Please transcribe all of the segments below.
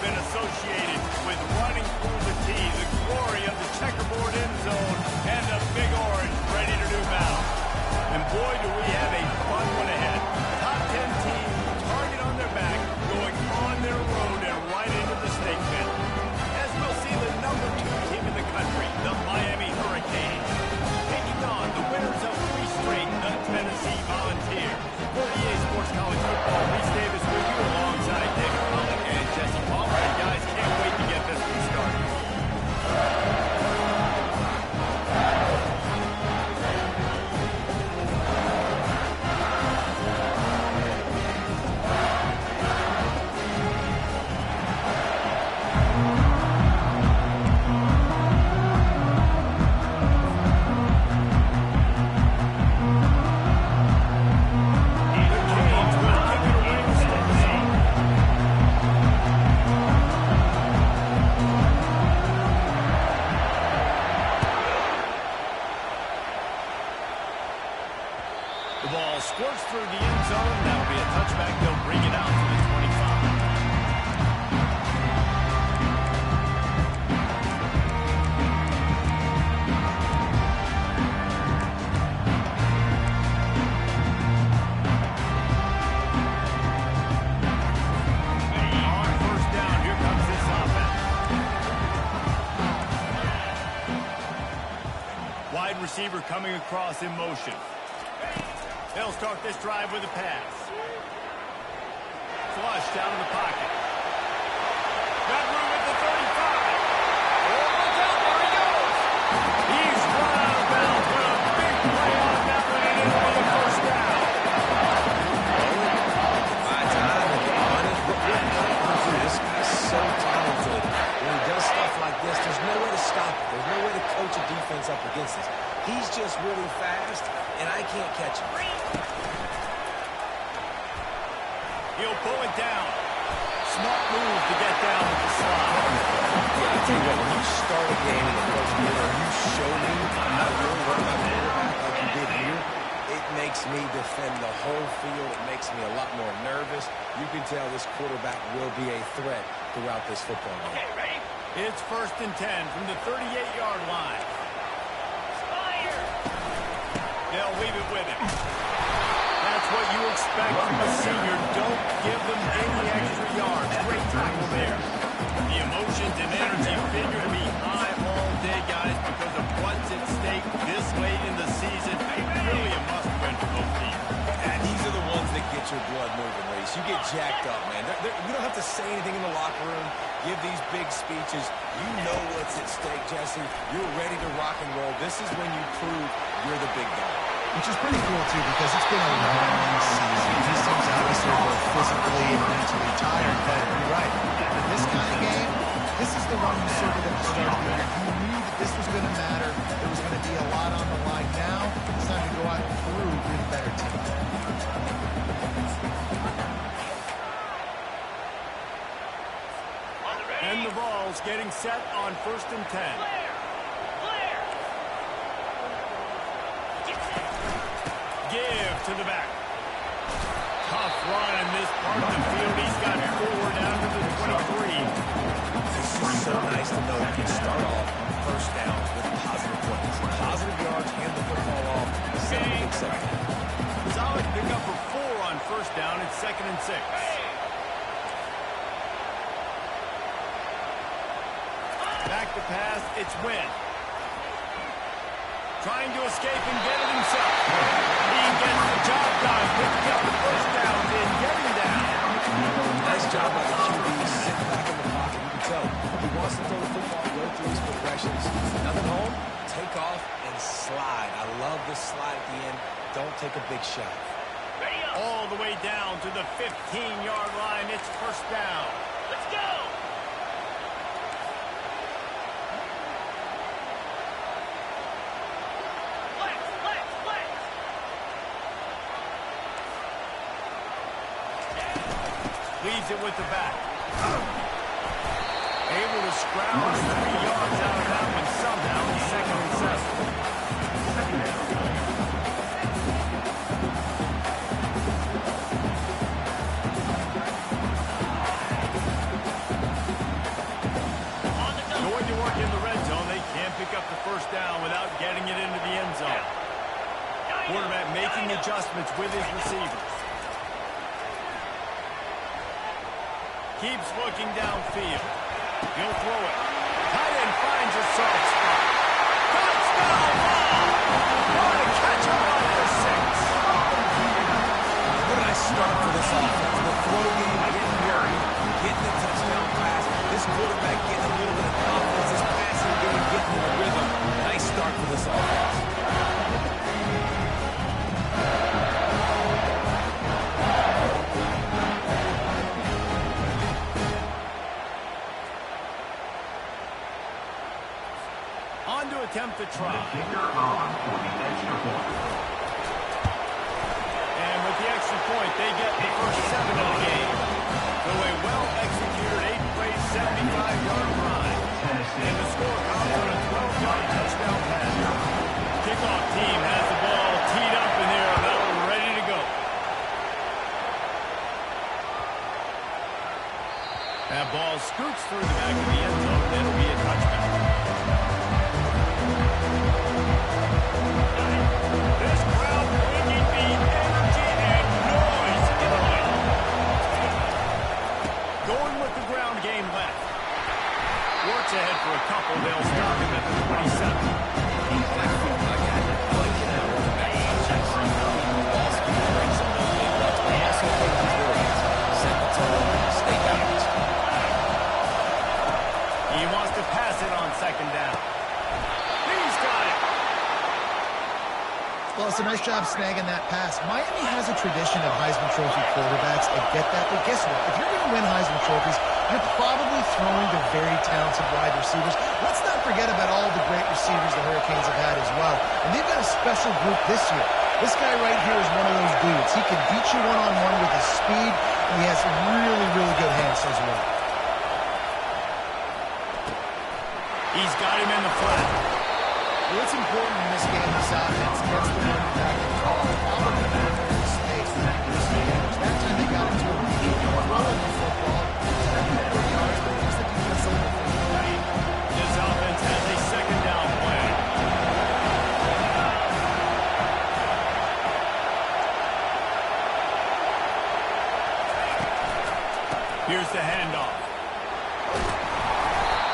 been associated with running through the tee, the glory of the checkerboard end zone, and the Big Orange ready to do battle. And boy, do we have a fun one ahead. Top 10 team, target on their back, going on their road and right into the snake pit. As we'll see the number 2 team in the country, the Miami Hurricanes, taking on the winners of 3 straight, the Tennessee Volunteers. For EA Sports College Football, Reese Davis with you alongside David Cullen and Jesse Palmer. And guys, can't wait to get this one started. The ball squirts through the end zone. That'll be a touchback. They'll bring it out to the 25. On first down, here comes this offense. Wide receiver coming across in motion. They'll start this drive with a pass. Flush down in the pocket. Got room at the 35. Oh, look out, there he goes. He's run out of bounds, but a big play on that one, and it'll be a first down. My time, and honest, this guy's so talented. When he does stuff like this, there's no way to stop it. There's no way to coach a defense up against this. He's just really fast, and I can't catch him. He'll pull it down. Smart move to get down with the slide. Yeah, I tell you what, when you start a game in the first quarter, you show me I'm not really worried about the quarterback like you did here. It makes me defend the whole field. It makes me a lot more nervous. You can tell this quarterback will be a threat throughout this football game. Okay, ready? It's 1st and 10 from the 38-yard line. They'll leave it with him. That's what you expect from a senior. Don't give them any extra yards. Great tackle there. The emotions and energy figure to be high all day, guys, because of what's at stake this late in the season. Really a must-win for both teams. And these are the ones that get your blood moving, Reese. You get jacked up, man. You don't have to say anything in the locker room, give these big speeches. You know what's at stake, Jesse. You're ready to rock and roll. This is when you prove you're the big dog. Which is pretty cool, too, because it's been a long season. These teams obviously are both physically and mentally tired, but you're right. In this kind of game, this is the one you circled at the start of the year. You knew that this was going to matter. There was going to be a lot on the line. Now, it's time to go out and prove you're the better team. And the ball's getting set on 1st and 10. Give to the back. Tough run in this part of the field. He's got 4 down to the 23. This is so nice to know you can start off on first down with positive points. Positive yards, hand the football off. Solid pickup for 4 on first down. It's 2nd and 6. Back to pass. It's Wynn. Trying to escape and get it himself. He gets the job done, picking up the first down and getting down. Nice job by the QB, sitting back in the pocket. You can tell he wants to throw the football, go through his progressions. Nothing home, take off and slide. I love this slide at the end. Don't take a big shot. All the way down to the 15-yard line. It's first down. Let's go. Leaves it with the back. Able to scrounge 3 yards out of that one somehow. 2nd and 7. Quarterback making adjustments with his receivers. Keeps looking downfield. He'll throw it. Tight end finds a soft spot. Touchdown ball! What a catch him off the 6. What a nice start for this offense. The throw game getting worried, getting a touchdown pass. This quarterback getting a little bit of confidence. This passing game getting in a rhythm. Nice start for this offense. On to attempt the try. And with the extra point, they get the first 7 of the game. So a well-executed 8-play, 75-yard run. And the score comes on a 12-yard touchdown pass. Kickoff team has the ball teed up in there, about ready to go. That ball scoots through the back of the end zone. It'll be a touchdown. This crowd bringing the energy and noise in the line. Going with the ground game left. Works ahead for a couple. They'll stop him at the 27. He wants to pass it on second down. He's got it. Well, it's a nice job snagging that pass. Miami has a tradition of Heisman Trophy quarterbacks. I get that, but guess what? If you're going to win Heisman Trophies, you're probably throwing to very talented wide receivers. Let's not forget about all the great receivers the Hurricanes have had as well. And they've got a special group this year. This guy right here is one of those dudes. He can beat you one-on-one with his speed, and he has really, really good hands as well. He's got him in the flat. Well, it's important in this game, this offense gets the running back and call. Probably going to have to make space. That time they got into a rolling the football. 4 yards, but it's the defense a little bit. This offense has a second down play. Here's the handoff.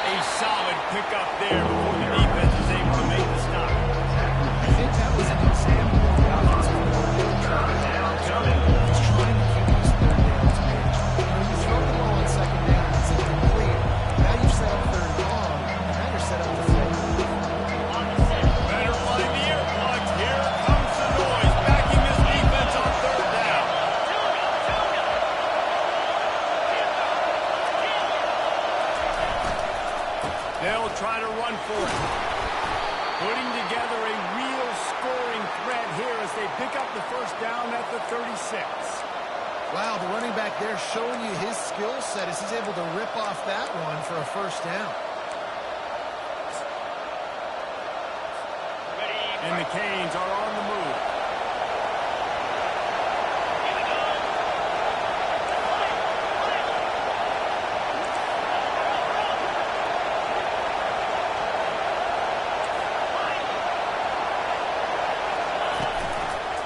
A solid pickup there before the defense is able to make the stop. I think that was an example of the offensive coordinator trying to keep these third downs managed. You throw the ball on second down, it's incomplete. Now you've set up third and long. Now you're set up to throw. Better find the ear plugs. Here comes the noise, backing this defense on third down. They'll try to run for it. Putting together a real scoring threat here as they pick up the first down at the 36. Wow, the running back there showing you his skill set as he's able to rip off that one for a first down. And the Canes are on the move.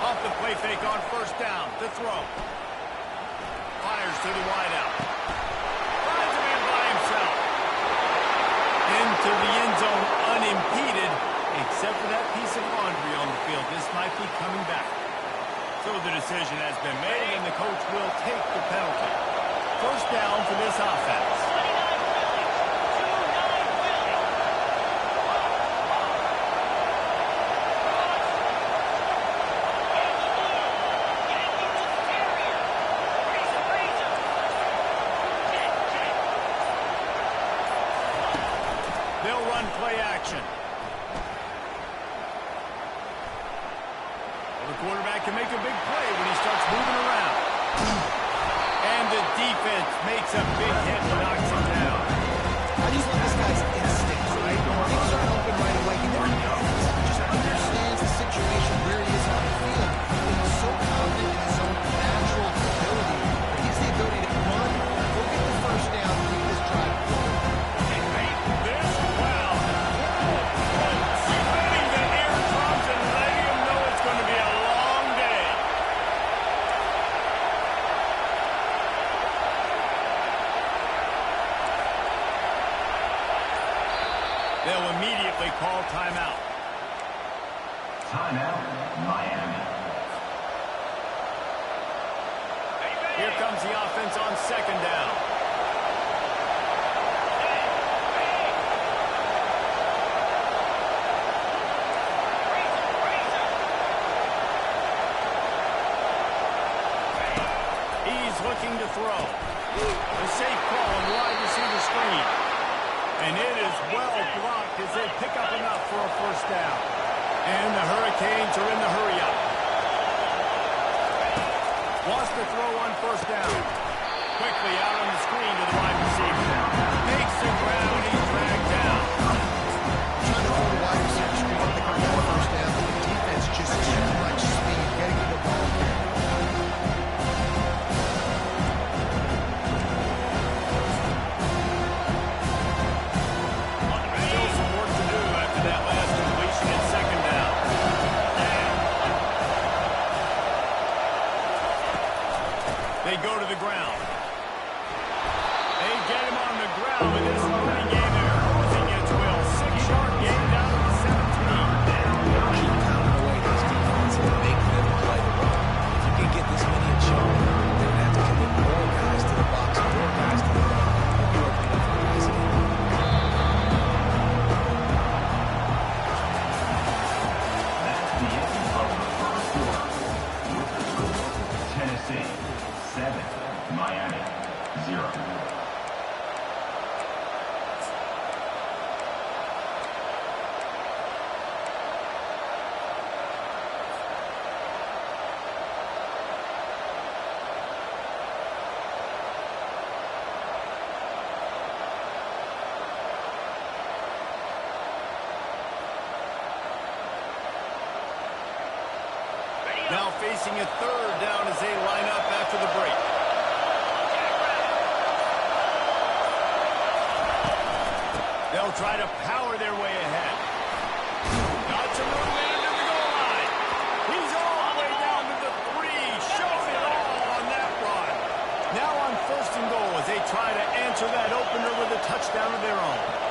Off the play fake on first down. The throw. Fires to the wideout. Finds a man by himself. Into the end zone unimpeded. Except for that piece of laundry on the field, this might be coming back. So the decision has been made, and the coach will take the penalty. First down for this offense. They'll run play action. The quarterback can make a big play when he starts moving around. And the defense makes a big hit and knocks him down. I just love this guy's instincts, right? Things aren't open right away. He never knows. He just understands the situation where he is on the field. And he's so confident in his own natural ability. He has the ability to run, go get the first down, and keep this drive going. This crowd spinning the eardrums and letting him know it's going to be a They'll immediately call timeout. Timeout, Miami. Here comes the offense on second down. He's looking to throw. A safe call on the wide receiver screen. And it is well blocked as they pick up enough for a first down. And the Hurricanes are in the hurry-up. Wants to throw on first down. Quickly out on the screen to the wide receiver. Makes the ground. He's dragged down. Trying to hold the wide receiver screen. I think we're going first down. The defense just too much speed getting to the ball here. Still some work to do after that last completion at second down. They go to the ground. They get him on the ground with this running game. They're losing its will. 6-yard gain down to the 17. Keep pounding away those defenses and make them play the run. If you can get this many at Sean, they're going to have to commit more guys to the box, more guys to the run. You open up for guys again. That's the end of the first quarter. With the score, Tennessee 7, Miami 0. Now facing a third down as they line up after the break. They'll try to power their way ahead. Got some room there to the goal line. He's all the way down to the 3. Shows it all on that run. Now on first and goal as they try to answer that opener with a touchdown of their own.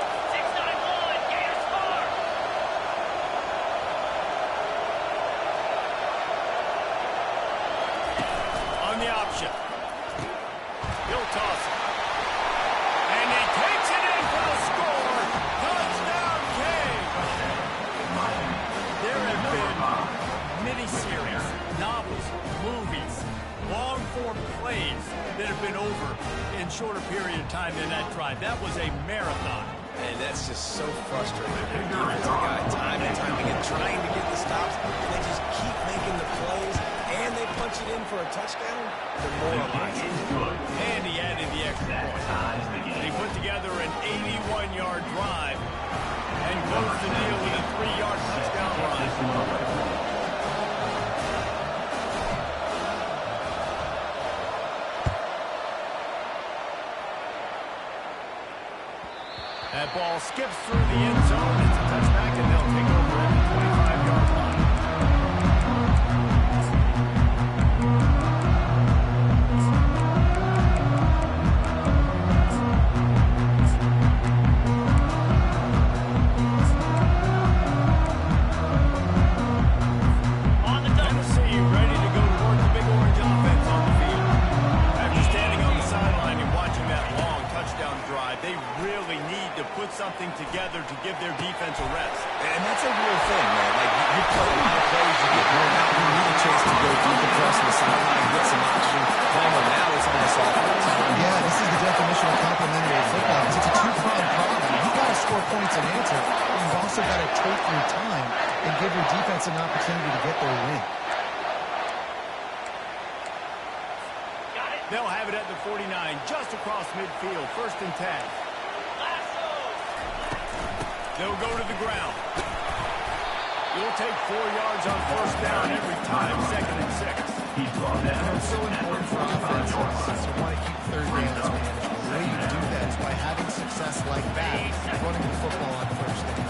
On the option. He'll toss it. And he takes it in for the score. Touchdown, King. There have been miniseries, novels, movies, long-form plays that have been over in shorter period of time than that drive. That was a marathon. And that's just so frustrating. Your defensive guy, time and time again, trying to get the stops, and they just keep making the plays, and they punch it in for a touchdown. Demoralizing. And he added the extra point. They put together an 81-yard drive and closed the deal with a 3-yard touchdown run. That ball skips through the end zone. It's a touchback, and they'll take over at the 25-yard line. Tennessee ready to go to work the Big Orange offense on the field. After standing on the sideline and watching that long touchdown drive, they really need to put something together to give their defense a rest. And that's a real thing, man. Like, you play a lot of plays, you get worn out, you need a chance to go deep across the sideline, get some action. Palmer, now it's almost offense. Yeah, this is the definition of complementary football because it's a two-pronged problem. You've got to score points and answer, but you've also got to take your time and give your defense an opportunity to get their win. They'll have it at the 49, just across midfield, 1st and 10. They'll go to the ground. You'll take 4 yards on first down every time, 2nd and 6. It's so important for offenses to want to keep third downs manageable. The way you do that is by having success like that, running the football on first down.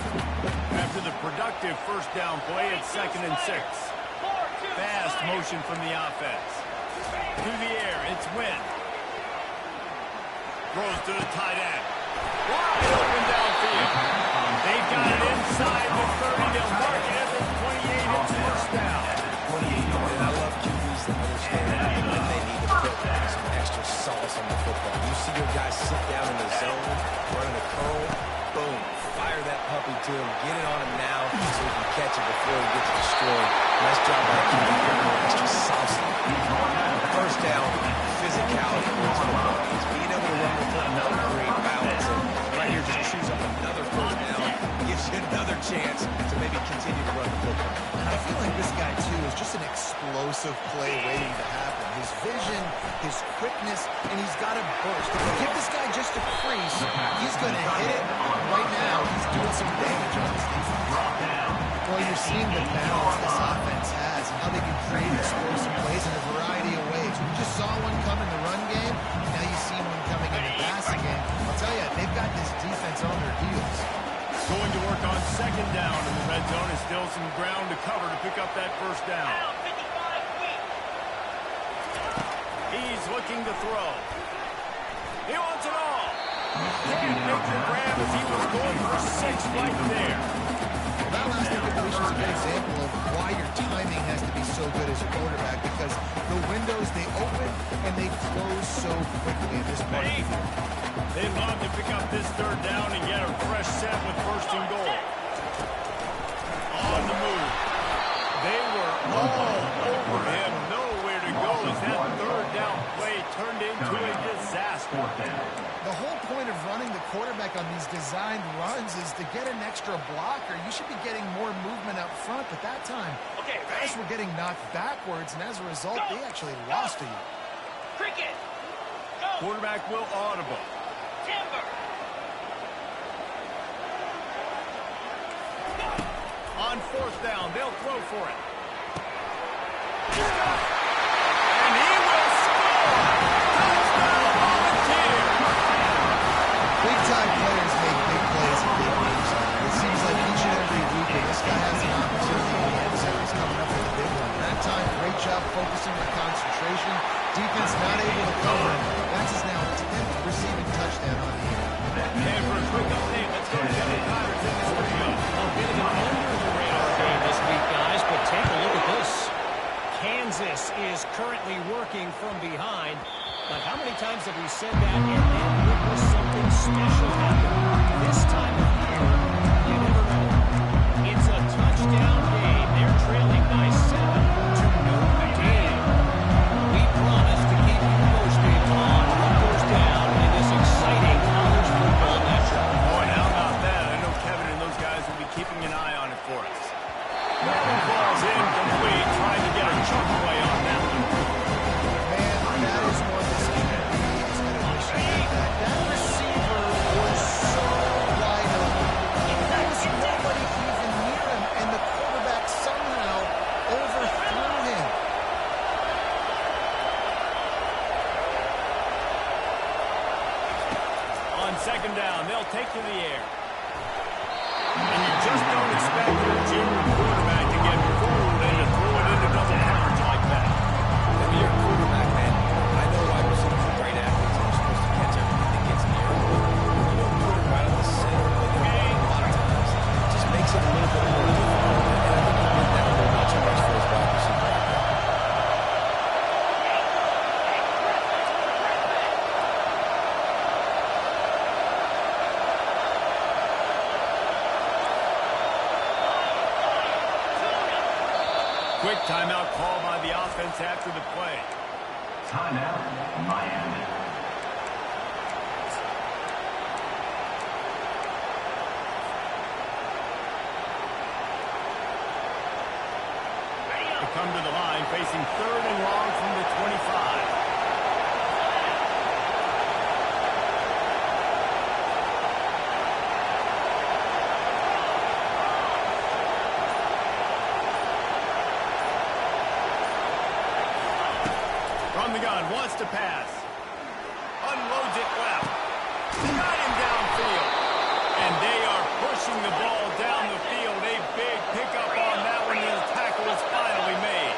After the productive first down play, it's 2nd and 6. Fast motion from the offense. Through the air, it's Wynn. Throws to the tight end. Wide open downfield. They football. You see your guys sit down in the zone, running a curl, boom, fire that puppy to him, get it on him now so he can catch it before he gets destroyed. Nice job by keeping him extra saucy. First down, physicality wins football. It's being able to run the football and create balance. And right here, just choose up another first down, gives you another chance to maybe continue to run the football. I feel like this guy, too, is just an explosive play waiting to happen. His vision, his quickness, and he's got a burst. If you give this guy just a crease, he's going to hit it. Right now, he's doing some damage on this defense. Well, you're seeing the balance this offense has and how they can create explosive plays in a variety of ways. We just saw one come in the run game. Now you see one coming in the passing game. I'll tell you, they've got this defense on their heels. Going to work on second down in the red zone. Is still some ground to cover to pick up that first down. He's looking to throw. He wants it all. Can't make the grab as he was going for 6 right there. Well, that last incompletion is a good example of why your timing has to be so good as a quarterback, because the windows, they open and they close so quickly in this part of the field. They love to pick up this third down and get a fresh set with first and goal. On the move. They were all over him. Nowhere to go as that third down play turned into a disaster. The whole point of running the quarterback on these designed runs is to get an extra blocker. You should be getting more movement up front, but that time, guys were getting knocked backwards, and as a result, they actually lost to you. Cricket. Go. Quarterback will audible. Timber. On fourth down, they'll throw for it. He's got it. And he will score. Touchdown, Volunteer. Big-time players make big plays in big games. It seems like each and every week when this guy has an opportunity in the end zone, he's coming up with a big one. That time, great job focusing on concentration. Defense not able to cover him. That's his now 10th receiving touchdown on the year. And for a quick update, let's go to Kevin Connors in the studio. A bit of an under-the-radar game this week, guys, but take a look at this. Kansas is currently working from behind. But how many times have we said that and then witness something special happen? This time of year, you never know. It's a touchdown game. They're trailing by 7 to no game. We promise to keep you posted on what goes down in this exciting college football matchup. Oh, and how about that? I know Kevin and those guys will be keeping an eye on it for us. Marlon falls incomplete, trying to get a chunk play on that one. Man, that is one this QB is going to wish he had that. That receiver was so wide open. There was nobody even near him, and the quarterback somehow overthrew him. On second down, they'll take to the air. And you just don't expect your junior quarterback to get fooled and to throw it into double coverage like that. If you're a quarterback, man, I know wide receivers are great athletes and they're supposed to catch everything that gets near them. You don't put it right on the center of the game a lot of times. It just makes it a little bit more difficult. And I think he did that a little bit too much for his wide receiver out there. Quick timeout call by the offense after the play. Timeout, Miami. To come to the line, facing third and long from the 25. From the gun, wants to pass. Unloads it left. Got him downfield. And they are pushing the ball down the field. A big pickup on that one. The tackle is finally made.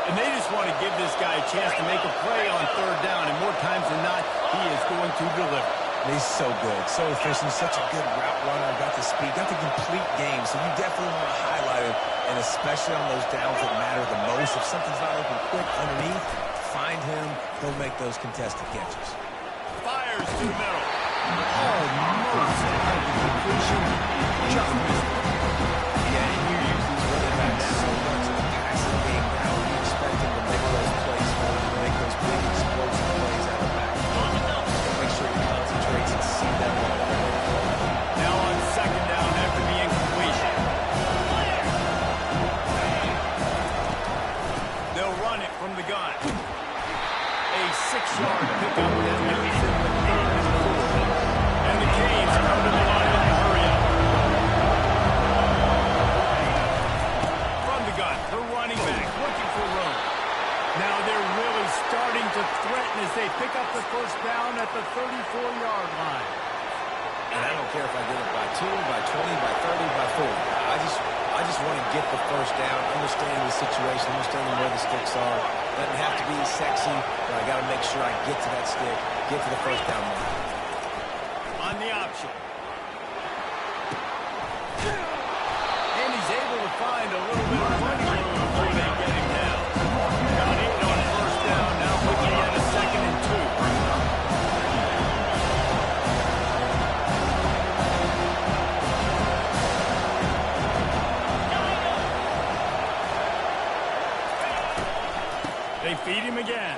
And they just want to give this guy a chance to make a play on third down. And more times than not, he is going to deliver. He's so good, so efficient, such a good route runner, got the speed, got the complete game, so you definitely want to highlight him, and especially on those downs that matter the most. If something's not open quick underneath, find him, he'll make those contested catches. fires to the middle. Oh, mercy. The completion just missed it. Yeah, and you use these running backs so much in the passing game. How do you expect them to make those plays for you, make those big explosive plays out of back? Make sure he concentrates and see that ball. Now on second down after the incompletion. They'll run it from the gun. A 6-yard pickup that moves in the third and 4. And the Canes come to the line in a hurry up. From the gun, the running back looking for room. Now they're really starting to threaten as they pick up the first down at the 34-yard line. And I don't care if I get it by 2, by 20, by 30, by 40. I just want to get the first down, understanding the situation, understanding where the sticks are. Doesn't have to be sexy, but I got to make sure I get to that stick, get to the first down line. On the option. And he's able to find a little bit of running room before they get him down. Got it on first down, now looking at a 2nd and 2. They feed him again.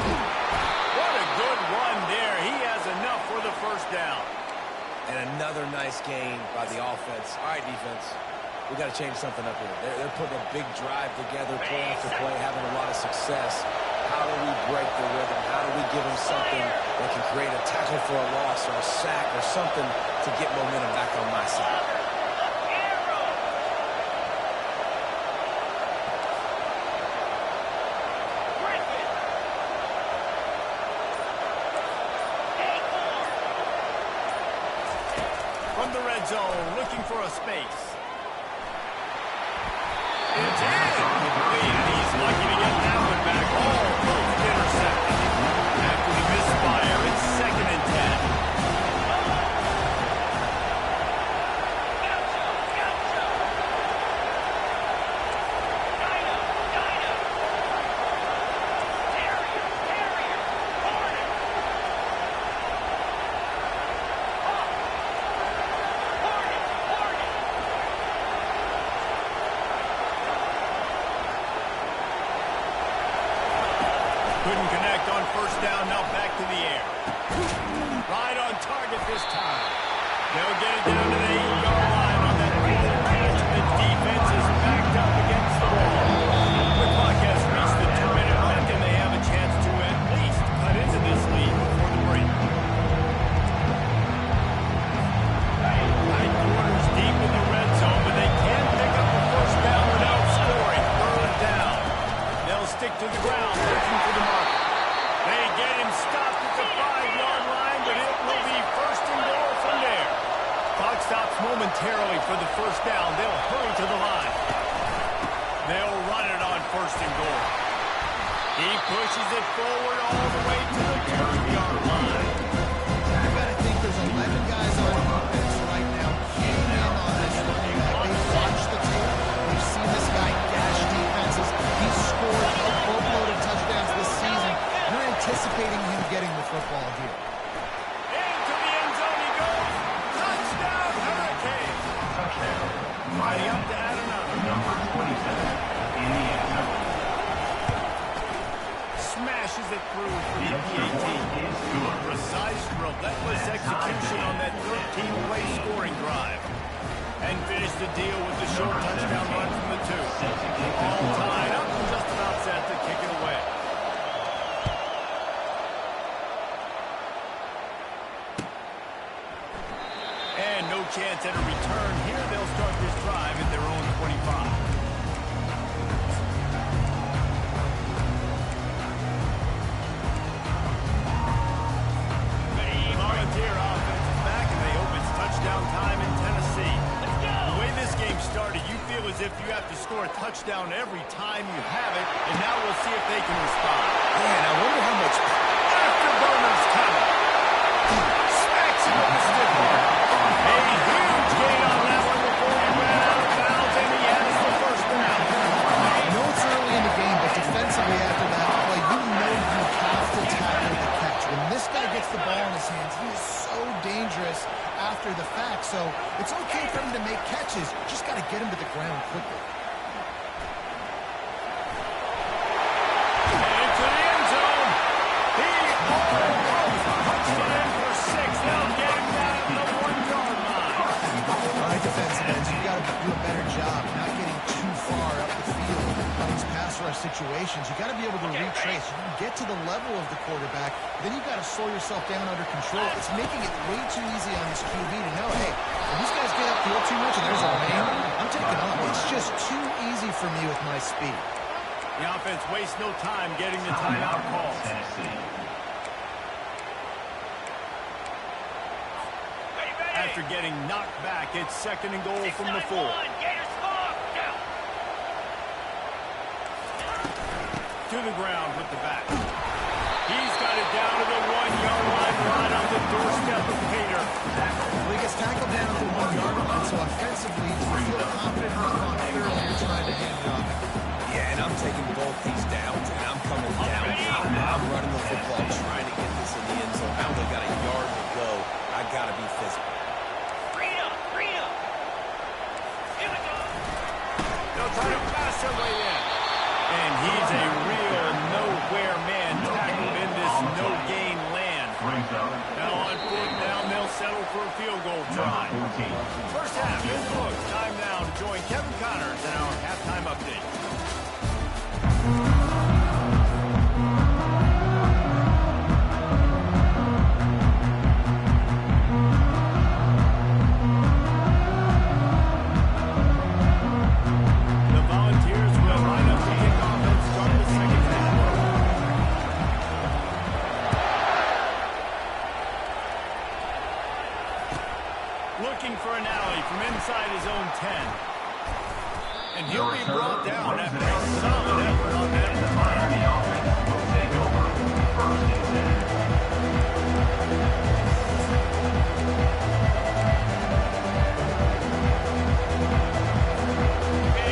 What a good run there. He has enough for the first down. And another nice game by the offense. All right, defense, we got to change something up here. They're putting a big drive together, play after play, having a lot of success. How do we break the rhythm? How do we give them something that can create a tackle for a loss or a sack or something to get momentum back on my side? Zone, looking for a space. It's incomplete, and he's lucky to get that one back. Almost intercepted. After the misfire, it's 2nd and 10. Couldn't connect on first down, now back to the air. Right on target this time. They'll get it down to the 8-yard line on that fourth catch. The defense is backed up against the wall. The clock has reached the 2-minute mark, and they have a chance to at least cut into this lead before the break. Nine quarters deep in the red zone, but they can't pick up the first down without scoring. Third down. They'll stick to the ground, looking for the marker. They get him stopped at the 5-yard line, but it will be first and goal from there. Clock stops momentarily for the first down. They'll hurry to the line. They'll run it on first and goal. He pushes it forward all the way to the 2-yard line. You got to think there's 11 guys on offense right now keying in on this running back. They've watched the tape. They've seen this guy gash defenses. He's scored a boatload of touchdowns this season. You're anticipating him getting the football here. Into the end zone he goes. Touchdown, Hurricanes. Touchdown, Mighty up Miami. to add another. Number 27 in the end zone. Smashes it through for The the extra point PAT. is good. Precise, relentless execution on that 13-play scoring drive. And finish the deal with the short touchdown run from the 2. All tied up and just about set to kick it away. And no chance at a return here. They'll start this drive at their own 25. Volunteer offense is back, and they hope it's touchdown time in Tennessee. The way this game started, you feel as if you have to score a touchdown every time you have it, and now we'll see if they can respond. Man, I wonder how much... Afterburners coming. Smacks him with the stiff arm. A huge gain on that one before he ran out of bounds, and he has the first down. I know it's early in the game, but defensively after that play, you know you have to tackle the catch. When this guy gets the his hands. He is so dangerous after the fact. So it's okay for him to make catches. Just got to get him to the ground quickly. And into the end zone. He almost punched it in for 6. They'll get him down at the 1-yard line. All right, defensive ends, you've got to do a better job not getting too far up the field on these pass rush situations. You've got to be able to retrace. You can get to the level of the quarterback, then you've got to slow yourself down under control. It's making it way too easy on this QB to know, hey, if these guys get upfield too much and there's a lane, I'm taking off. It's just too easy for me with my speed. The offense wastes no time getting the timeout call. After getting knocked back, it's 2nd and goal from the 4. To the ground with the back. He's got it down to the 1-yard line, right on the doorstep of Pater. Well, he gets tackled down to the 1-yard line, so offensively, you feel confident enough on 3rd and you're trying to hand it off. Yeah, and I'm taking both these downs, and I'm coming down. I'm running the football, trying to get this in the end zone. I only got a yard to go. I got to be physical. They'll try to pass their way in. And he's a real nowhere man tackled in this no-gain land. Now on 4th down, they'll settle for a field goal try. First half in the books. Time now to join Kevin Connors in our halftime update. Looking for an alley from inside his own 10. And he'll be brought down after a solid effort on that return. The offense will take over 1st and 10.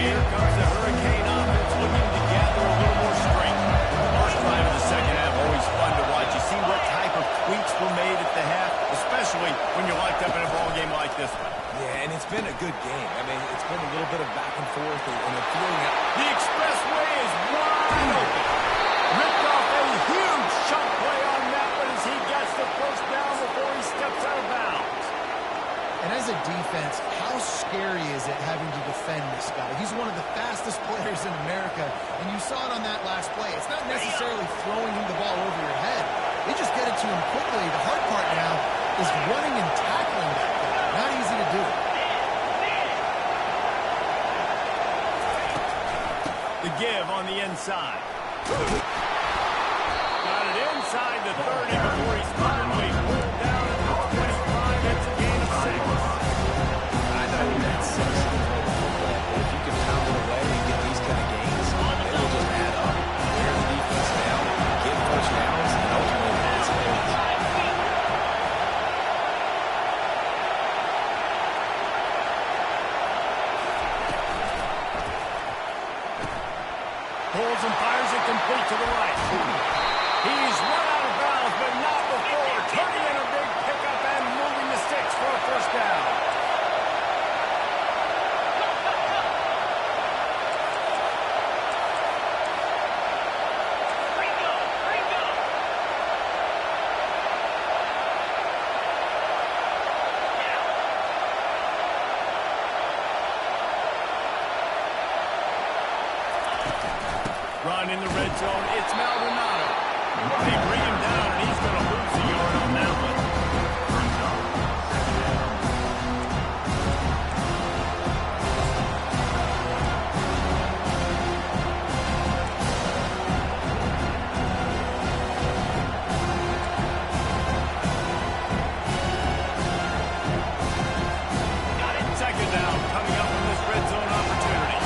Here comes the Hurricane offense looking to gather a little more strength. First drive of the 2nd half, always fun to watch. You see what type of tweaks were made at the half, especially when you're locked up in a ball game like this one. Yeah, and it's been a good game. I mean, it's been a little bit of back and forth, and the feeling that The expressway is wide open. Ripped off a huge shot play on that one as he gets the first down before he steps out of bounds. And as a defense, how scary is it having to defend this guy? He's one of the fastest players in America, and you saw it on that last play. It's not necessarily throwing him the ball over your head. They just get it to him quickly. The hard part now is running and tackling that guy. Not easy to do. The give on the inside. Got it inside the 30 before he's finally pulled down at the 25. It's a gain of 6. I know that's such a football, but if you can pound it away and get these kind of gains, it will just add up. Wear the defense down, get first downs, and ultimately it's points. Pulls and fires it complete to the right. He's run out of bounds, but not before turning in a big pickup and moving the sticks for a first down. Run in the red zone. It's Maldonado. They bring him down, and he's going to lose a yard on that one. Second down coming up from this red zone opportunity.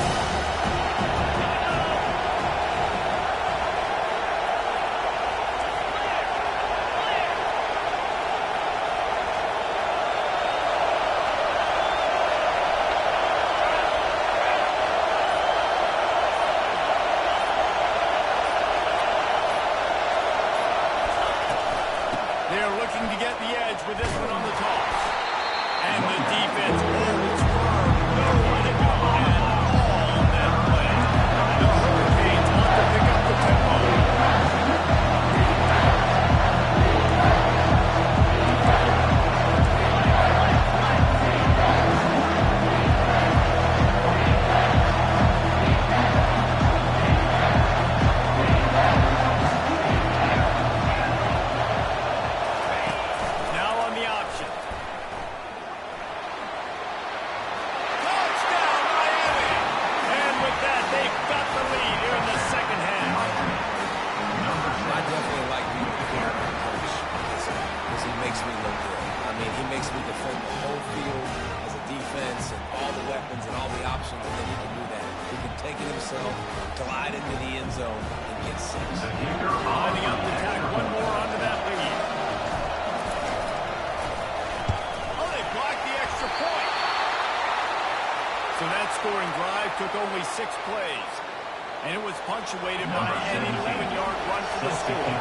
the edge with this one on the toss. And the defense holds firm. Nowhere to go. And all on that play. The Hurricanes want to pick up the tempo. Glide into the end zone and get 6. Lining up to tack one more onto that lead. Oh, they blocked the extra point. So that scoring drive took only 6 plays. And it was punctuated by an 11-yard run for the score.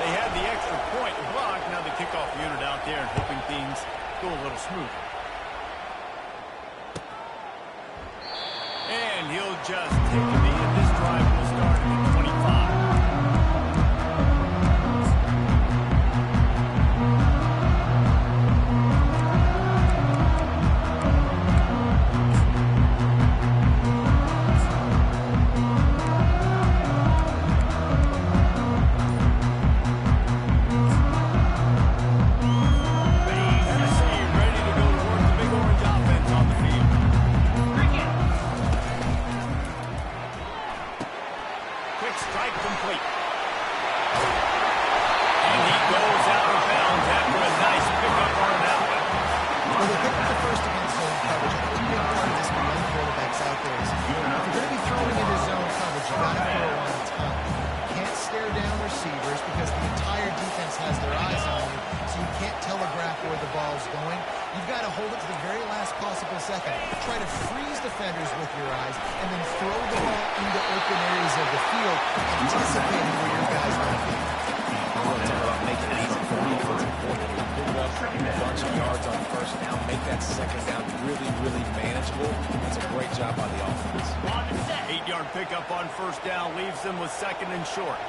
They had the extra point blocked. Now the kickoff unit out there and hoping things go a little smoother. And he'll just take a knee, and this drive will start at 25. Pickup on first down leaves them with 2nd and short.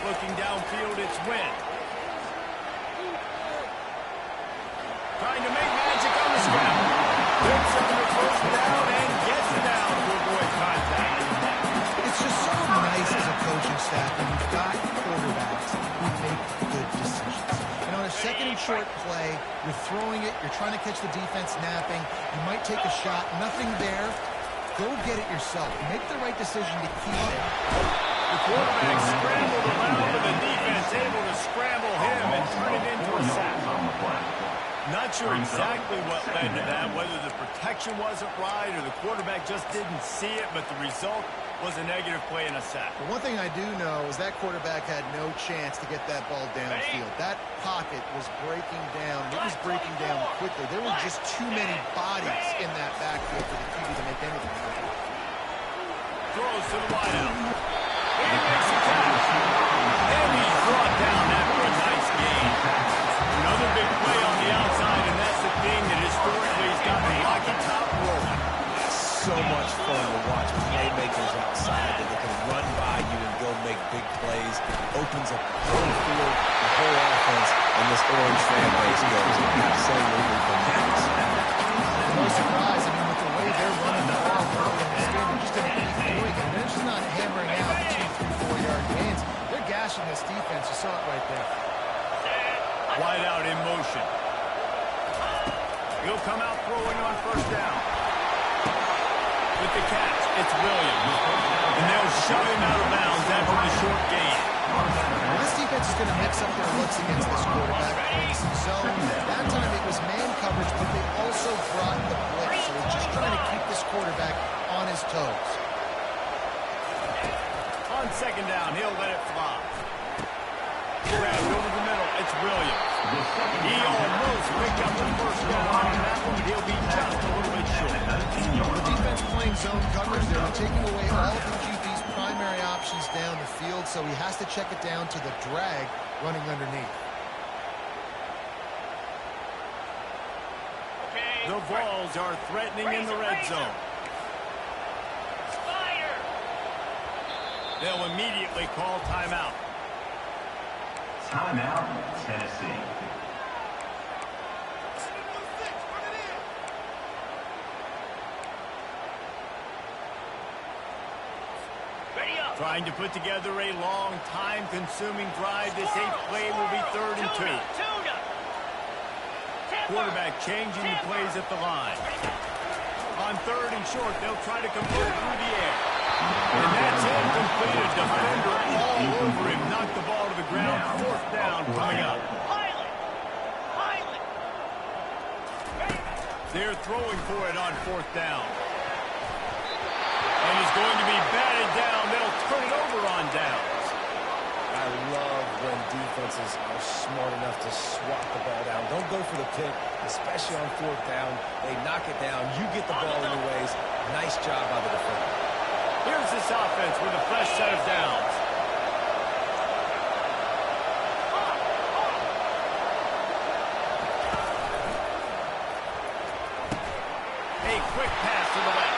Looking downfield, it's Wynn. Trying to make magic on the scramble. Picks up the first down and gets down to avoid contact. It's just so nice as a coaching staff when you've got quarterbacks who make good decisions. And on a 2nd and short play, you're throwing it, you're trying to catch the defense napping, you might take a shot, nothing there. Go get it yourself. Make the right decision to keep it. The quarterback scrambled around, but the defense able to scramble him and turn it into a sack. Not sure exactly what led to that, whether the protection wasn't right or the quarterback just didn't see it, but the result was a negative play and a sack. But one thing I do know is that quarterback had no chance to get that ball downfield. That pocket was breaking down. It was breaking down quickly. There were just too many bodies in that backfield for the QB to make anything happen. Throws to the wideout. He makes a catch. And he's brought down after a nice gain. Another big play on the outside, and that's the thing that historically has got the Rocky Top rolling. So much fun to watch playmakers outside that they can run by you and go make big plays. It opens up the whole field, the whole offense, and this Orange fan base goes absolutely bananas. No surprise, I mean, with the way they're running the ball early in this game, they're just going to keep doing it. They're just not hammering out 2, 3, 4-yard gains. They're gashing this defense. You saw it right there. Wide out in motion. He'll come out throwing on first down. With the catch, it's Williams. And they'll shove him out of bounds after the short gain. Well, this defense is going to mix up their looks against this quarterback. Playing some zone. That time it was man coverage, but they also brought the blitz. So they're just trying to keep this quarterback on his toes. On 2nd down, he'll let it fly. Grabbed over the middle, it's Williams. He almost picked up the first down on that one. He'll be just a little bit short. The defense playing zone coverage. They're taking away all of the QB's primary options. options down the field, so he has to check it down to the drag running underneath. The Vols are threatening in the red zone. They'll immediately call timeout. Timeout, Tennessee. Trying to put together a long, time-consuming drive. This 8th play will be 3rd and 2. Quarterback changing the plays at the line. On 3rd and short, they'll try to convert through the air. And that's incomplete. A defender all over him. Knocked the ball to the ground. 4th down coming up. They're throwing for it on 4th down. And he's going to be batted down. They'll turn it over on downs. I love when defenses are smart enough to swat the ball down. Don't go for the pick, especially on 4th down. They knock it down. You get the ball anyways. Nice job by the defender. Here's this offense with a fresh set of downs. A quick pass to the left.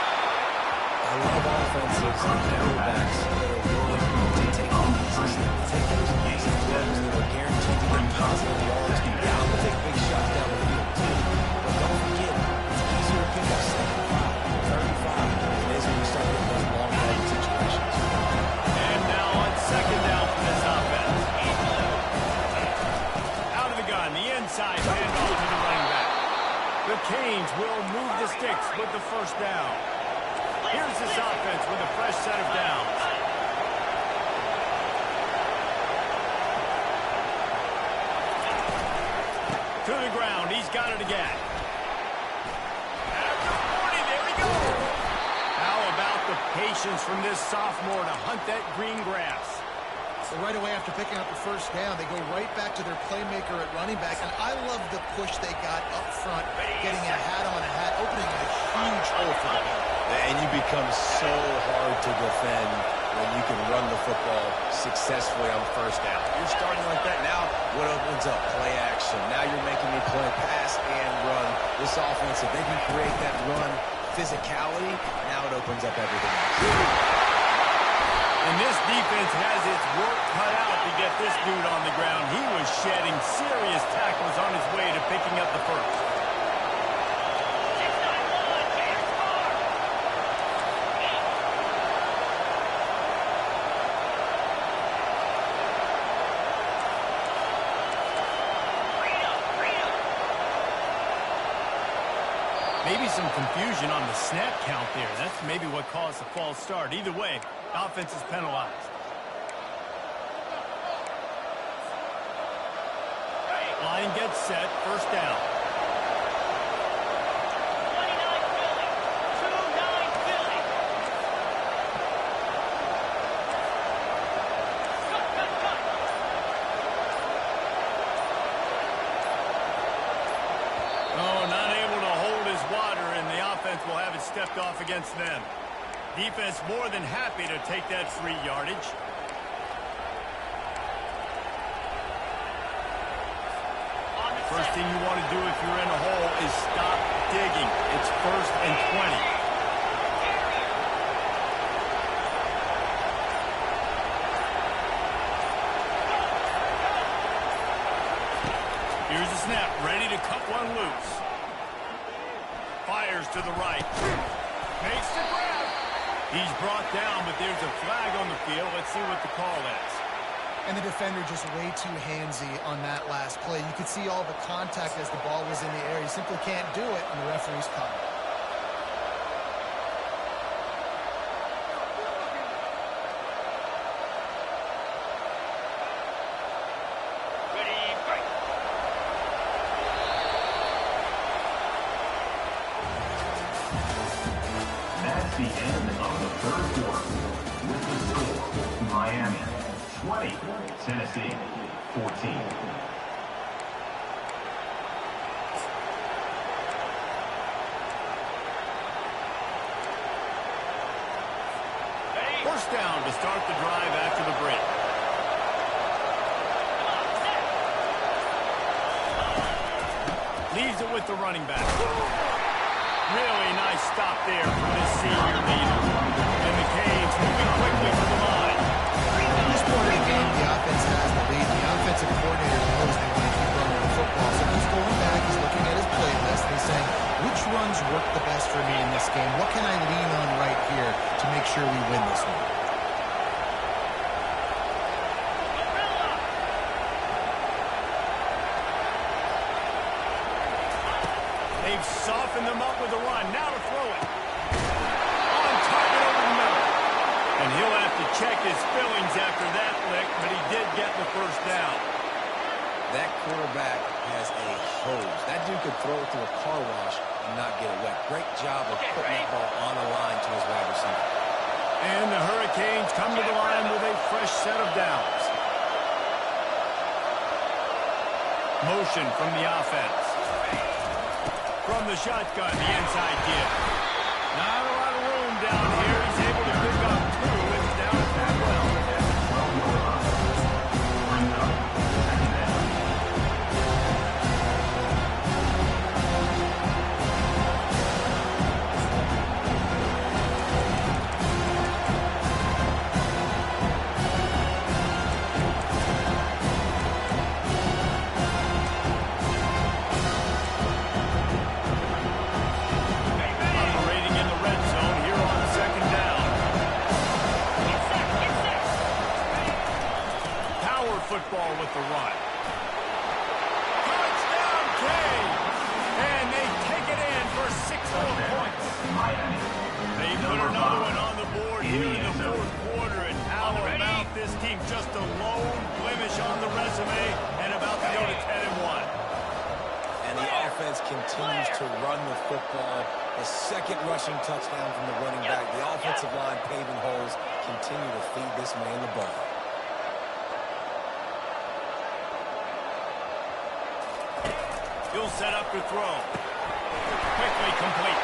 I love offenses and quarterbacks that are willing to take it easy. Take those easy throws that are guaranteed to get positive yards. Yeah, I'm going to take big shots down the field too. But don't forget, it's easier to pick up 75, 35 than it is when you start getting those long yardage situations. And now on 2nd down for this offense. Out of the gun, the inside handoff to the running back. The Canes will move the sticks with the 1st down. Here's this offense with a fresh set of downs. To the ground. He's got it again. After 40, there we go. How about the patience from this sophomore to hunt that green grass? So right away after picking up the 1st down, they go right back to their playmaker at running back. And I love the push they got up front, getting a hat on a hat, opening a huge hole for the ball. And you become so hard to defend when you can run the football successfully on 1st down. You're starting like that now. What opens up? Play action. Now you're making me play pass and run. This offense, if they can create that run physicality, now it opens up everything else. And this defense has its work cut out to get this dude on the ground. He was shedding serious tackles on his way to picking up the 1st. Maybe some confusion on the snap count there. That's maybe what caused the false start. Either way, offense is penalized. Line gets set, 1st down. 29 Philly. 2-9 Philly. Cut. Oh, not able to hold his water, and the offense will have it stepped off against them. Defense more than happy to take that free yardage. First thing you want to do if you're in a hole is stop digging. It's 1st and 20. Here's the snap, ready to cut one loose. Fires to the right. Makes the grab. He's brought down, but there's a flag on the field. Let's see what the call is. And the defender just way too handsy on that last play. You could see all the contact as the ball was in the air. You simply can't do it, and the referee's caught it. That's the end of the 3rd quarter. With the score, Miami 20, Tennessee 14. 1st down to start the drive after the break. Leaves it with the running back. Really nice stop there from this senior leader. And the Canes moving quickly to the line. At this point of the game, the offense has the lead. The offensive coordinator knows they want to keep running the football. So he's going back, he's looking at his playlist, and he's saying, which runs work the best for me in this game? What can I lean on right here to make sure we win this one? They've softened them up with a run. Now to throw it. On target over the middle. And he'll have to check his fillings after that lick, but he did get the first down. That quarterback has a hose. That dude could throw it through a car wash and not get it wet. Great job of putting that ball on the line to his wide receiver. And the Hurricanes come to the line with a fresh set of downs. Motion from the offense. From the shotgun, the inside give. Not a lot of room down here. He's able to pick up two. It's down at that well. Operating in the red zone here on second down. Power football with the run. Touchdown, Canes! And they take it in for 6 more points. They put another one on the board here in the fourth quarter. And how about this team? Just a lone blemish on the resume and about to go to 10-1. And the offense continues to run the football. The second rushing touchdown from the running back. The offensive line paving holes. Continue to feed this man the ball. He'll set up to throw. Quickly complete.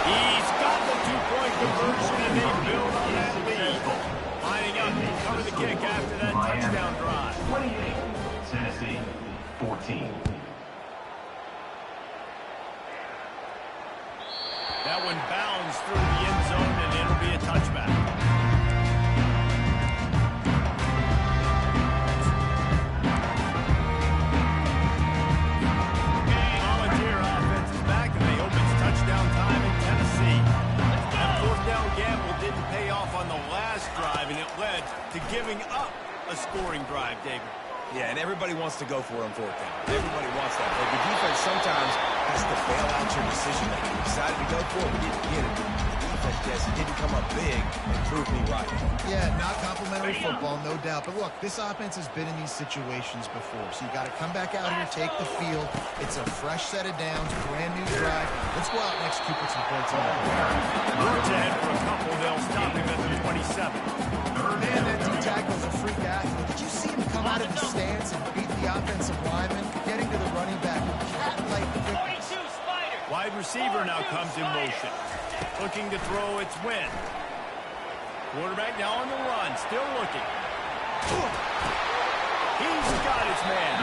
He's got the two-point conversion, and they build on that lead. Lining up to cover the kick after that touchdown drive. 28, Tennessee 14. That one bounds through the end zone, and it'll be a touchback. Volunteer offense is back, and they open touchdown time in Tennessee. That fourth down gamble didn't pay off on the last drive, and it led to giving up a scoring drive, David. Yeah, and everybody wants to go for it on fourth down. Everybody wants that. But the defense sometimes has to bail out your decision making. You decided to go for it, we didn't get it. The defense just didn't come up big and prove me right. Yeah, not complimentary football, no doubt. But look, this offense has been in these situations before. So you got to come back out here, take the field. It's a fresh set of downs, brand new drive. Let's go out and execute with some points on the board. Birds ahead for a couple. They'll stop him at the 27. Man, that D-tackle's a freak athlete. Did you see him come out of the stance and beat the offensive lineman, getting to the running back with cat-like quickness? 42 Spider. Wide receiver now comes in motion. Looking to throw, it's Wynn. Quarterback now on the run, still looking. He's got his man.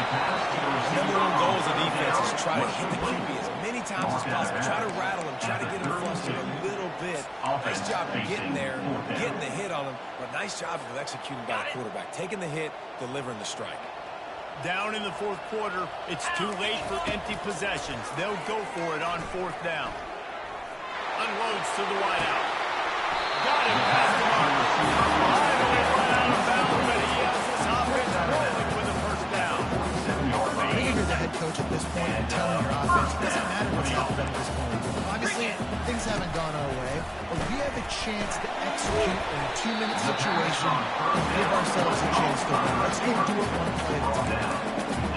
Number one goal as a defense is try to hit the QB as many times as possible. Try to rattle him, try to get him flustered a little bit. Nice job of getting there, getting the hit on him, but nice job of executing by the quarterback. Taking the hit, delivering the strike. Down in the fourth quarter, it's too late for empty possessions. They'll go for it on fourth down. Unloads to the wideout. Got him past the mark. Finally run out of bounds, but he has his offense rolling with a first down. Being you're the head coach at this point and telling your offense, it doesn't matter what's happened at this point. Obviously, things haven't gone our way, but we have a chance to execute in a 2-minute situation and give ourselves a chance to win. Let's go do it one play at a time.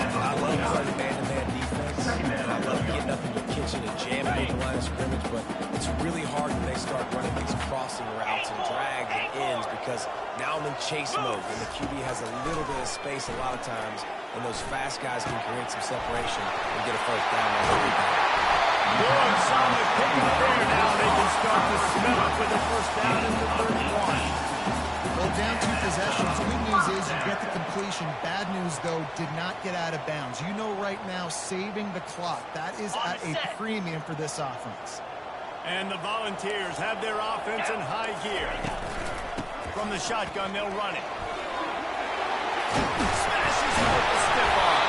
I love playing man-to-man defense, and I love getting up in the kitchen and jamming at the line of scrimmage, but it's really hard when they start running these crossing routes and drags and ends because now I'm in chase mode, and the QB has a little bit of space a lot of times, and those fast guys can create some separation and get a first down. Good, solid pick up there now. They can start to smell it with a first down at the 31. down 2 possessions. Good news is you get the completion. Bad news, though, did not get out of bounds. You know right now, saving the clock, that is at a premium for this offense. And the Volunteers have their offense in high gear. From the shotgun, they'll run it. Smashes it with the stiff arm.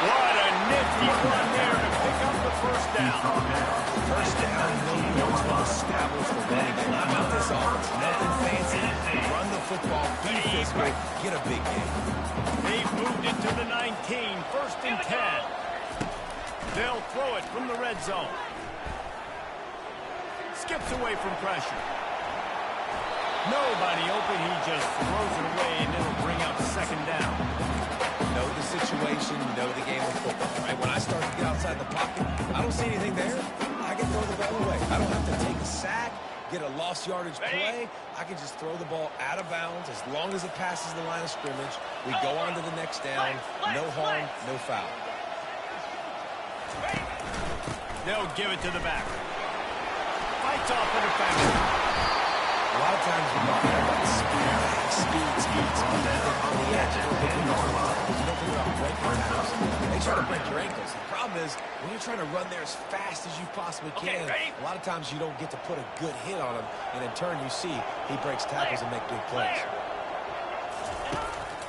What a nifty run there to pick up the first down. First down, no been established for running game. About this offense, nothing fancy. Run the football, be physical, get a big game. They've moved it to the 19, first and 10. They'll throw it from the red zone. Skips away from pressure. Nobody open, he just throws it away, and it'll bring up second down. Know the situation, know the game of football, right? When I start to get outside the pocket, I don't see anything there. I can throw the ball away. I don't have to take a sack, get a lost yardage play. I can just throw the ball out of bounds as long as it passes the line of scrimmage. We go on to the next down. No harm, no foul. They'll give it to the back. Fights off the defender. A lot of times we talk about speed. On the edge. You don't think about breaking your ankles. They try to break your ankles. The problem is, when you're trying to run there as fast as you possibly can, a lot of times you don't get to put a good hit on him, and in turn you see he breaks tackles and make big plays.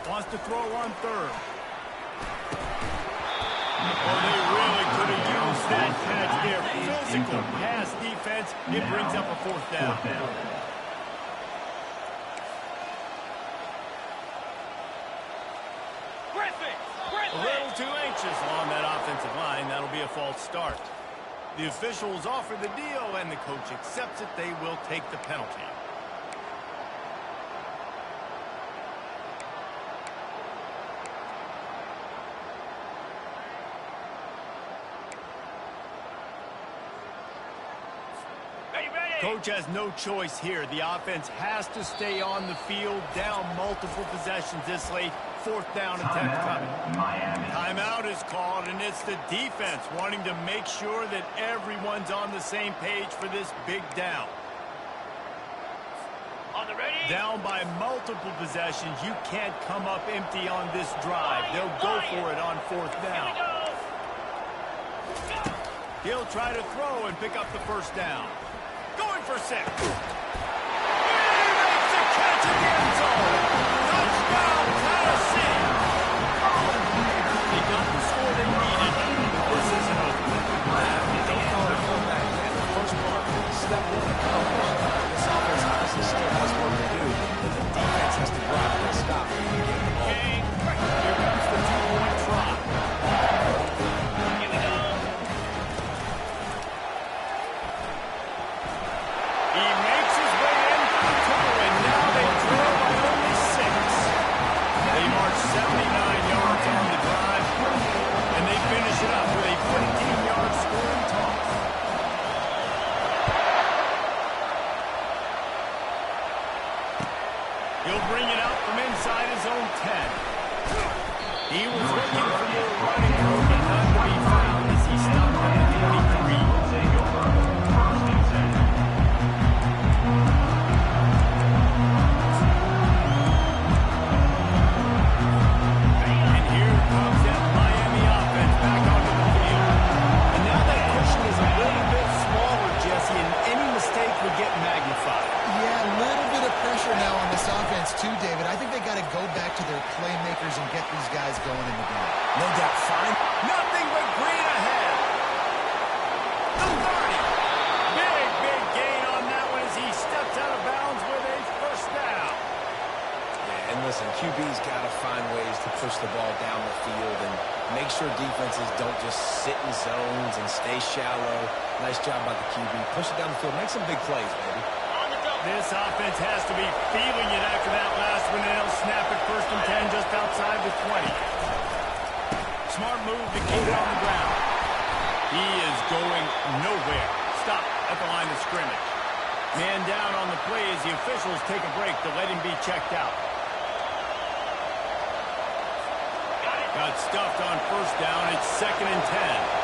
Wants to throw on third. Oh, they really could have used that catch there. Physical pass defense. It brings up a fourth down. A little too anxious on that offensive line. That'll be a false start. The officials offer the deal, and the coach accepts it. They will take the penalty. Coach has no choice here. The offense has to stay on the field, down multiple possessions this late. Fourth down attempt coming. Timeout is called, and it's the defense wanting to make sure that everyone's on the same page for this big down. On the ready. Down by multiple possessions. You can't come up empty on this drive. They'll go for it on fourth down. He'll try to throw and pick up the first down. Going for 6. He makes a catch in the end zone. Touchdown, Tennessee. They got the score they needed, but this isn't over. Don't call it a comeback yet. The first part, step 1 accomplished. This offense obviously still has work to do, but the defense has to go out and stop and get the ball. Here comes the 2-point try. Here we go. He makes his way in for the 2, and now they trail by only 6. They march 79 yards on the drive, and they finish it up with a 15-yard scoring toss. He'll bring it out from inside his own 10. He was looking for more running room, but none to be found as he stopped at the 23. And here comes that Miami offense back onto the field. And now that cushion is a little bit smaller, Jesse, and any mistake would get magnified. Yeah, a little bit of pressure now on this offense too, David. I think they got to go back to their playmakers and get these guys going in the game. No doubt, fine. Nothing but green ahead. The 30. Big gain on that one as he steps out of bounds with a first down. Yeah, and listen, QB's got to find ways to push the ball down the field and make sure defenses don't just sit in zones and stay shallow. Nice job by the QB. Push it down the field. Make some big plays, baby. This offense has to be feeling it after that last one, and they'll snap it first and 10 just outside the 20. Smart move to keep it on the ground. He is going nowhere. Stop at the line of scrimmage. Man down on the play as the officials take a break to let him be checked out. Got stuffed on first down. It's second and 10.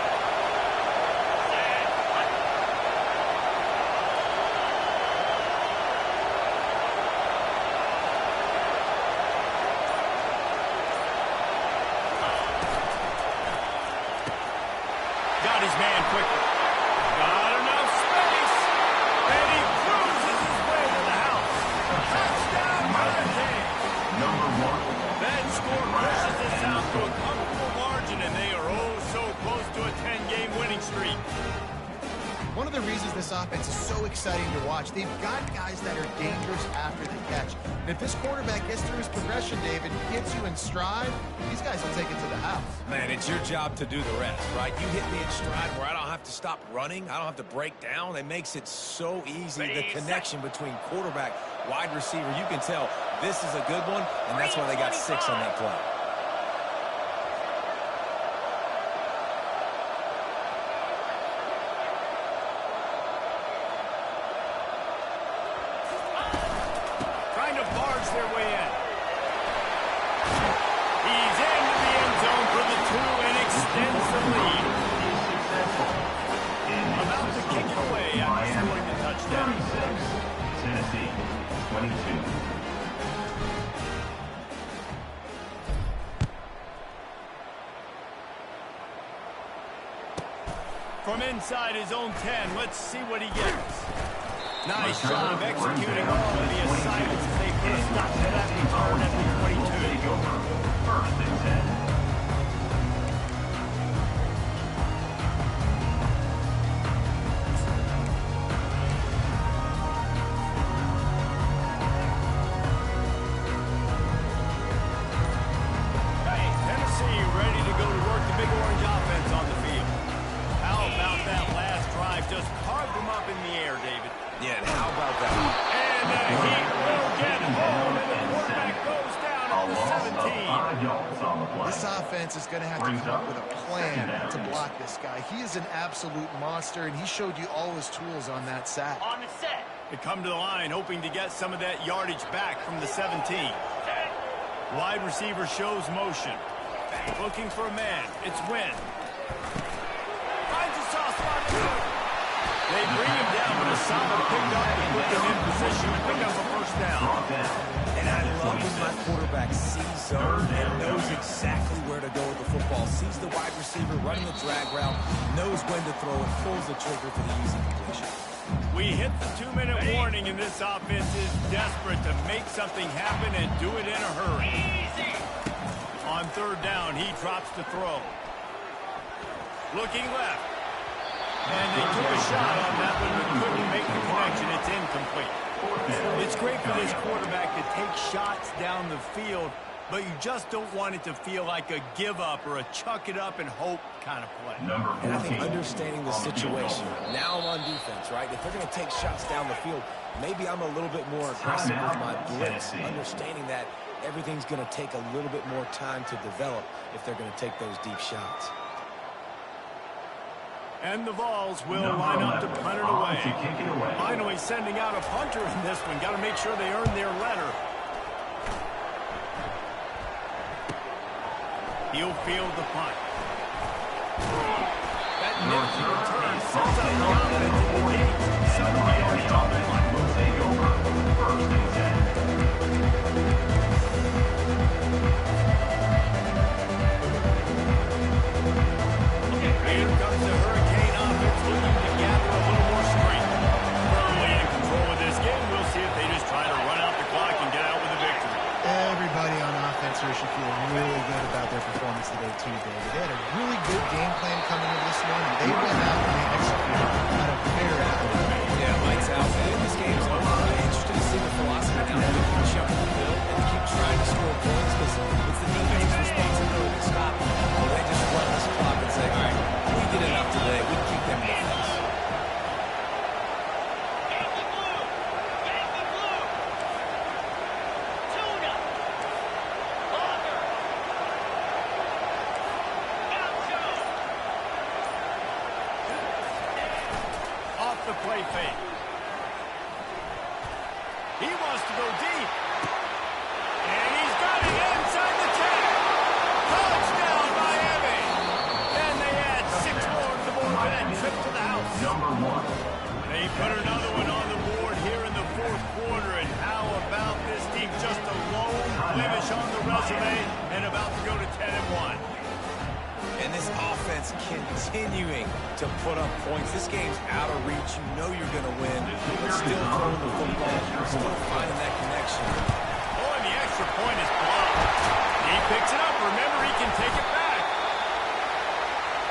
of the reasons this offense is so exciting to watch. They've got guys that are dangerous after the catch. And if this quarterback gets through his progression, David, gets you in stride, these guys will take it to the house. Man, it's your job to do the rest, right? You hit me in stride where I don't have to stop running. I don't have to break down. It makes it so easy. The connection between quarterback, wide receiver, you can tell this is a good one, and that's why they got 6 on that play. Trying to barge their way in. He's into the end zone for the 2 and extends the lead. About to kick it away after scoring the touchdown. 36, Tennessee, 22. From inside his own 10, let's see what he gets. Nice job executing all of the assignments as they first got to that return at the 22. Take over. 1st and 10. Tennessee ready to go to work the Big Orange offense on the field. How about that last drive? Just carved them up in the air, David. Yeah, and how about that? And the Heat will get home, and the quarterback goes down A at the loss of 17. 5 yards on the play. This offense is going to have to come up with a plan to block this guy. He is an absolute monster, and he showed you all his tools on that sack. On the set. They come to the line hoping to get some of that yardage back from the 17. Wide receiver shows motion. Looking for a man. It's Wynn. Finds a soft spot. They bring him down with a solid pickup to put them in position to pick up a first down. And I love when my quarterback sees zone and knows exactly where to go with the football. Sees the wide receiver running the drag route, knows when to throw it, pulls the trigger for the easy completion. We hit the 2-minute warning, and this offense is desperate to make something happen and do it in a hurry. On 3rd down, he drops to throw. Looking left. And they took a shot on that one, but couldn't make the connection. It's incomplete. It's great for this quarterback to take shots down the field, but you just don't want it to feel like a give-up or a chuck-it-up-and-hope kind of play. And I think understanding the situation, now I'm on defense, right? If they're going to take shots down the field, maybe I'm a little bit more aggressive with my blitz, understanding that everything's going to take a little bit more time to develop if they're going to take those deep shots. And the Vols will line up to punt it away. Finally sending out a punter in this one. Got to make sure they earn their letter. He'll field the punt. That nifty return sets up the offense in the game. Somebody already on the punt. Will take over. 1st and 10. Here comes the Hurricane offense looking to gather a little more strength. Firmly in control of this game. We'll see if they just try to run out the clock and get out with a victory. Everybody on offense here should feel really good about their performance today, too, David. They had a really good game plan coming into this one, and they went out and they executed at a very high level. Yeah, lights out. And this game's over. I'm interested to see the philosophy now to keep shoving the field and to keep trying to score points because it's the defense's responsibility to stop them. Or they just run this clock and say, all right, we did enough today. We can keep them in defense. Yankee blue. Yankee blue. Tuna. Auger. Gaucho. Off the play fake. He wants to go deep. And he's got it inside the 10. Touchdown, Miami. And they add 6 more to the board for that trip to the house. Number 1. They put another one on the board here in the 4th quarter. And how about this team? Just a lone blemish on the resume and about to go to 10-1. And this offense continuing to put up points. This game's out of reach. You know you're going to win. But still throwing the football. Still finding that connection. Oh, and the extra point is blocked. He picks it up. Remember, he can take it back.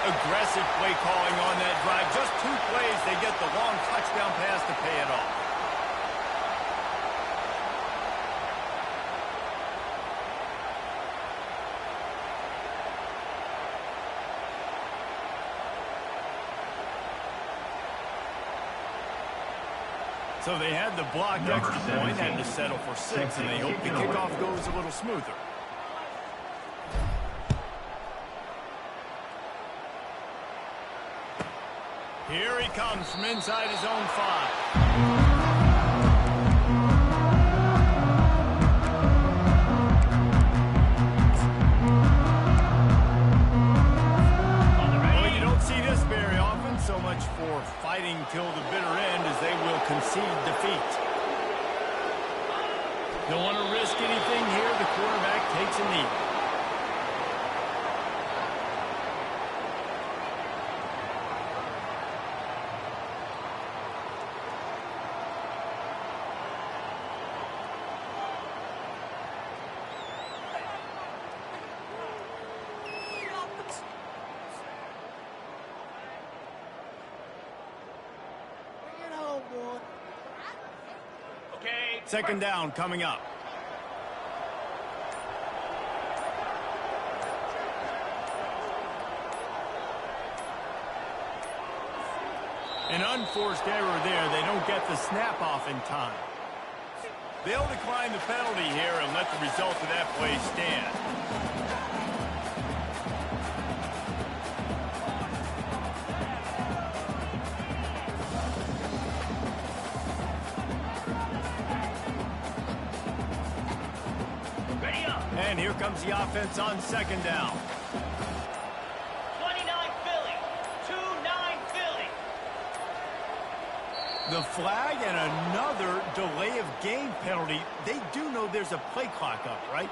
A aggressive play calling on that drive. Just 2 plays, they get the long touchdown pass to pay it off. So they had the blocked extra point, had to settle for 6, and they hope the kickoff goes a little smoother. Here he comes from inside his own 5. So much for fighting till the bitter end as they will concede defeat. Don't want to risk anything here. The quarterback takes a knee. Second down coming up. An unforced error there. They don't get the snap off in time. They'll decline the penalty here and let the result of that play stand. And here comes the offense on second down. 29 Philly. 2-9 Philly. The flag and another delay of game penalty. They do know there's a play clock up, right?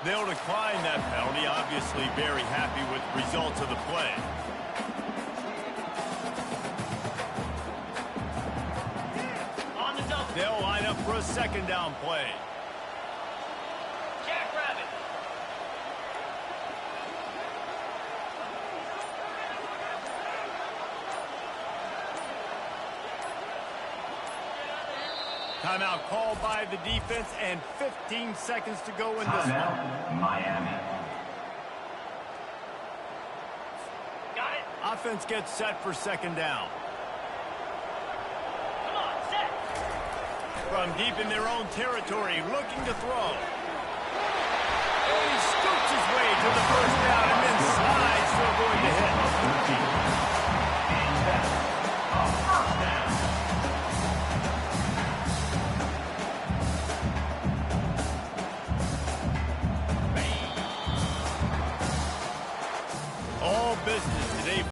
They'll decline that penalty. Obviously very happy with the results of the play. They'll line up for a second down play. Jackrabbit. Timeout called by the defense and 15 seconds to go in this one. Timeout, Miami. Got it. Offense gets set for second down. From deep in their own territory, looking to throw. And he scoots his way to the first down and